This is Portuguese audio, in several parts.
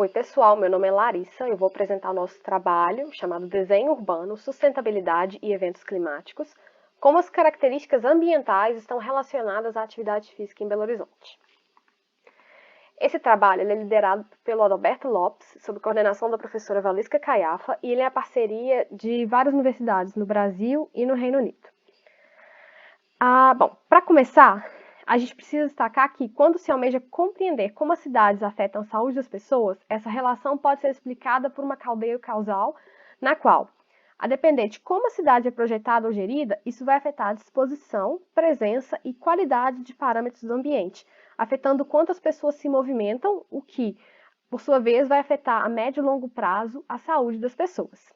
Oi, pessoal, meu nome é Larissa, eu vou apresentar o nosso trabalho chamado Desenho Urbano, Sustentabilidade e Eventos Climáticos, como as características ambientais estão relacionadas à atividade física em Belo Horizonte. Esse trabalho é liderado pelo Adalberto Lopes, sob coordenação da professora Valisca Caiafa, e ele é a parceria de várias universidades no Brasil e no Reino Unido. Bom, para começar, a gente precisa destacar que, quando se almeja compreender como as cidades afetam a saúde das pessoas, essa relação pode ser explicada por uma cadeia causal, na qual, a depender de como a cidade é projetada ou gerida, isso vai afetar a disposição, presença e qualidade de parâmetros do ambiente, afetando quanto as pessoas se movimentam, o que, por sua vez, vai afetar a médio e longo prazo a saúde das pessoas.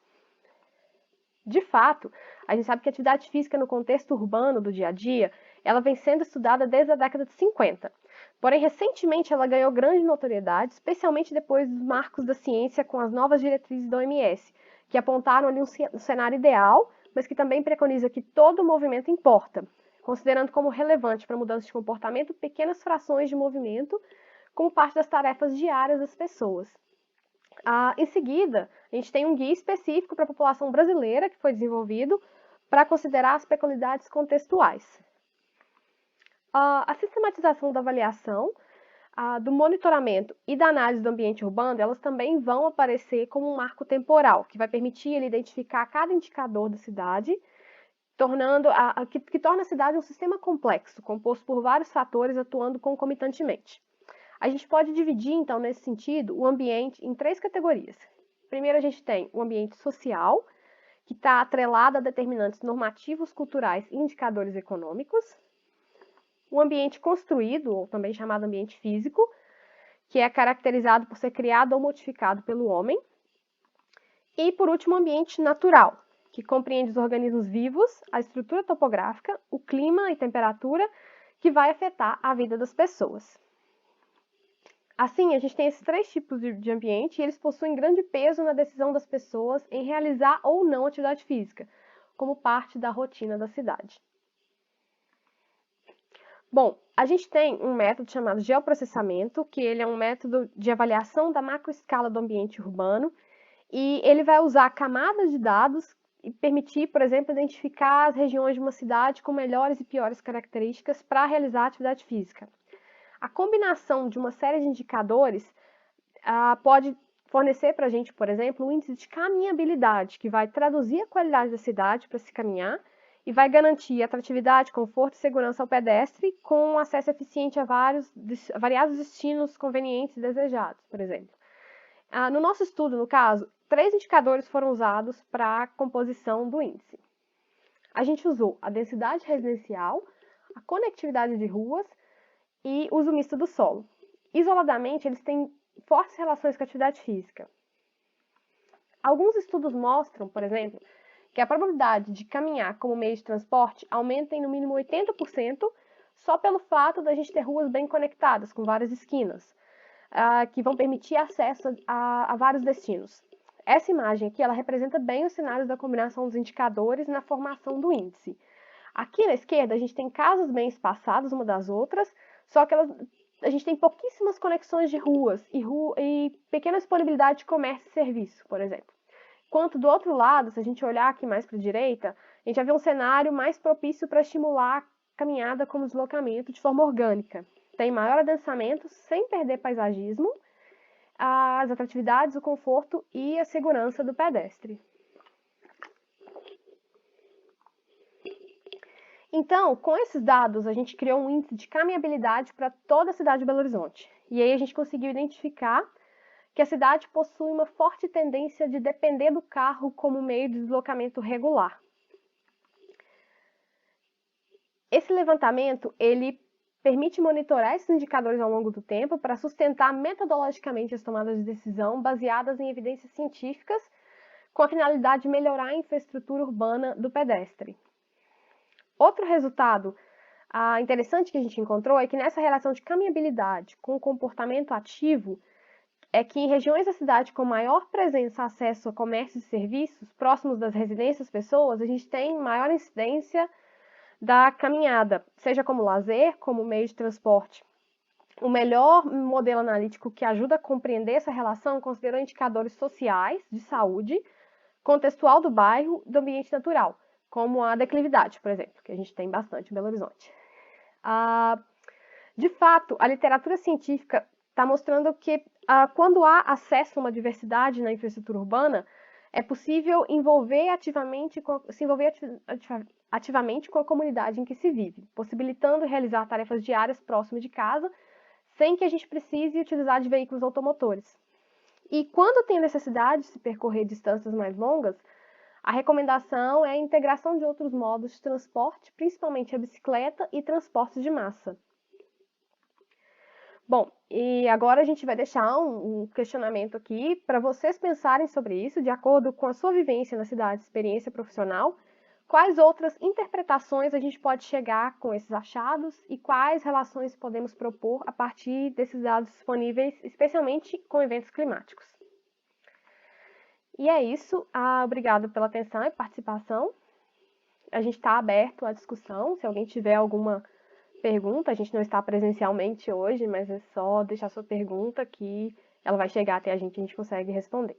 De fato, a gente sabe que a atividade física no contexto urbano do dia a dia, ela vem sendo estudada desde a década de 50. Porém, recentemente ela ganhou grande notoriedade, especialmente depois dos marcos da ciência com as novas diretrizes da OMS, que apontaram ali um cenário ideal, mas que também preconiza que todo movimento importa, considerando como relevante para a mudança de comportamento pequenas frações de movimento como parte das tarefas diárias das pessoas. Em seguida, a gente tem um guia específico para a população brasileira que foi desenvolvido para considerar as peculiaridades contextuais. A sistematização da avaliação, do monitoramento e da análise do ambiente urbano, elas também vão aparecer como um marco temporal, que vai permitir ele identificar cada indicador da cidade, que torna a cidade um sistema complexo, composto por vários fatores atuando concomitantemente. A gente pode dividir, então, nesse sentido, o ambiente em três categorias. Primeiro, a gente tem o ambiente social, que está atrelado a determinantes normativos, culturais e indicadores econômicos. O ambiente construído, ou também chamado ambiente físico, que é caracterizado por ser criado ou modificado pelo homem. E, por último, o ambiente natural, que compreende os organismos vivos, a estrutura topográfica, o clima e temperatura, que vai afetar a vida das pessoas. Assim, a gente tem esses três tipos de ambiente e eles possuem grande peso na decisão das pessoas em realizar ou não atividade física, como parte da rotina da cidade. Bom, a gente tem um método chamado geoprocessamento, que ele é um método de avaliação da macroescala do ambiente urbano, e ele vai usar camadas de dados e permitir, por exemplo, identificar as regiões de uma cidade com melhores e piores características para realizar atividade física. A combinação de uma série de indicadores pode fornecer para a gente, por exemplo, um índice de caminhabilidade, que vai traduzir a qualidade da cidade para se caminhar e vai garantir atratividade, conforto e segurança ao pedestre com acesso eficiente a variados destinos convenientes e desejados, por exemplo. No nosso estudo, no caso, 3 indicadores foram usados para a composição do índice. A gente usou a densidade residencial, a conectividade de ruas e uso misto do solo. Isoladamente, eles têm fortes relações com a atividade física. Alguns estudos mostram, por exemplo, que a probabilidade de caminhar como meio de transporte aumenta em no mínimo 80% só pelo fato da gente ter ruas bem conectadas, com várias esquinas, que vão permitir acesso a vários destinos. Essa imagem aqui, ela representa bem os cenários da combinação dos indicadores na formação do índice. Aqui na esquerda, a gente tem casas bem espaçadas uma das outras, só que a gente tem pouquíssimas conexões de ruas e pequena disponibilidade de comércio e serviço, por exemplo. Enquanto do outro lado, se a gente olhar aqui mais para a direita, a gente vai ver um cenário mais propício para estimular a caminhada como deslocamento de forma orgânica. Tem maior adensamento sem perder paisagismo, as atratividades, o conforto e a segurança do pedestre. Então, com esses dados, a gente criou um índice de caminhabilidade para toda a cidade de Belo Horizonte. E aí a gente conseguiu identificar que a cidade possui uma forte tendência de depender do carro como meio de deslocamento regular. Esse levantamento, ele permite monitorar esses indicadores ao longo do tempo para sustentar metodologicamente as tomadas de decisão baseadas em evidências científicas, com a finalidade de melhorar a infraestrutura urbana do pedestre. Outro resultado interessante que a gente encontrou é que nessa relação de caminhabilidade com o comportamento ativo, é que em regiões da cidade com maior presença e acesso a comércios e serviços, próximos das residências das pessoas, a gente tem maior incidência da caminhada, seja como lazer, como meio de transporte o melhor modelo analítico que ajuda a compreender essa relação considerou indicadores sociais, de saúde, contextual do bairro e do ambiente natural, como a declividade, por exemplo, que a gente tem bastante em Belo Horizonte. De fato, a literatura científica está mostrando que quando há acesso a uma diversidade na infraestrutura urbana, é possível se envolver ativamente com a comunidade em que se vive, possibilitando realizar tarefas diárias próximas de casa, sem que a gente precise utilizar de veículos automotores. E quando tem necessidade de se percorrer distâncias mais longas, a recomendação é a integração de outros modos de transporte, principalmente a bicicleta e transportes de massa. Bom, e agora a gente vai deixar um questionamento aqui para vocês pensarem sobre isso, de acordo com a sua vivência na cidade, experiência profissional. Quais outras interpretações a gente pode chegar com esses achados e quais relações podemos propor a partir desses dados disponíveis, especialmente com eventos climáticos? E é isso. Obrigado pela atenção e participação. A gente está aberto à discussão. Se alguém tiver alguma pergunta, a gente não está presencialmente hoje, mas é só deixar sua pergunta que ela vai chegar até a gente consegue responder.